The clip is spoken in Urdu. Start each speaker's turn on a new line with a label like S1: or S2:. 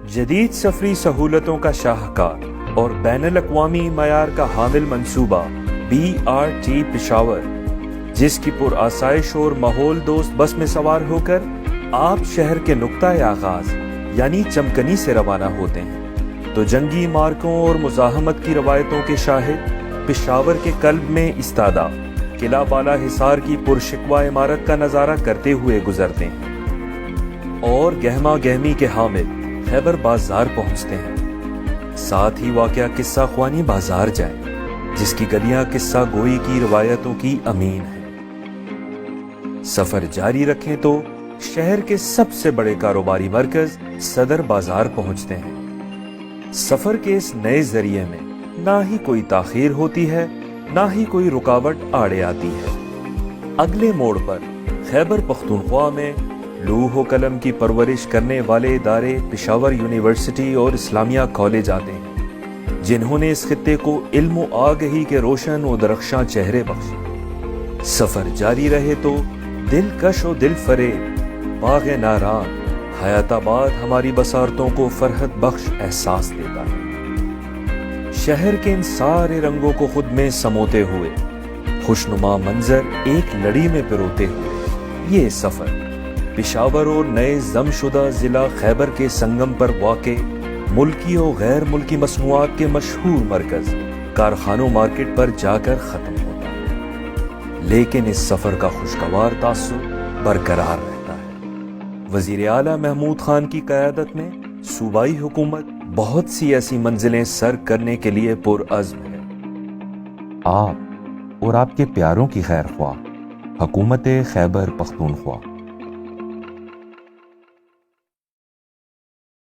S1: جدید سفری سہولتوں کا شاہکار اور بین الاقوامی معیار کا حامل منصوبہ BRT پشاور، جس کی پرآسائش اور ماحول دوست بس میں سوار ہو کر آپ شہر کے نقطۂ آغاز یعنی چمکنی سے روانہ ہوتے ہیں تو جنگی مارکوں اور مزاحمت کی روایتوں کے شاہد پشاور کے قلب میں استادہ قلعہ بالا حصار کی پرشکوہ عمارت کا نظارہ کرتے ہوئے گزرتے ہیں اور گہما گہمی کے حامل خیبر بازار پہنچتے ہیں۔ ساتھ ہی واقعہ قصہ خوانی بازار جائیں، جس کی گلیاں قصہ گوئی کی روایتوں کی امین ہیں۔ سفر جاری رکھیں تو شہر کے سب سے بڑے کاروباری مرکز صدر بازار پہنچتے ہیں۔ سفر کے اس نئے ذریعے میں نہ ہی کوئی تاخیر ہوتی ہے، نہ ہی کوئی رکاوٹ آڑے آتی ہے۔ اگلے موڑ پر خیبر پختونخوا میں لوح و قلم کی پرورش کرنے والے ادارے پشاور یونیورسٹی اور اسلامیہ کالج آتے ہیں، جنہوں نے اس خطے کو علم و آگہی کے روشن و درخشاں چہرے بخشے۔ سفر جاری رہے تو دلکش و دل فریب باغ ناران حیات آباد ہماری بصارتوں کو فرحت بخش احساس دیتا ہے۔ شہر کے ان سارے رنگوں کو خود میں سموتے ہوئے، خوشنما منظر ایک لڑی میں پروتے ہوئے، یہ سفر پشاور اور نئے ضم شدہ ضلع خیبر کے سنگم پر واقع ملکی و غیر ملکی مصنوعات کے مشہور مرکز کارخانوں مارکیٹ پر جا کر ختم ہوتا ہے، لیکن اس سفر کا خوشگوار تاثر برقرار رہتا ہے۔ وزیر اعلیٰ محمود خان کی قیادت میں صوبائی حکومت بہت سی ایسی منزلیں سر کرنے کے لیے پرعزم ہے۔
S2: آپ اور آپ کے پیاروں کی خیر خواہ، حکومت خیبر پختونخوا۔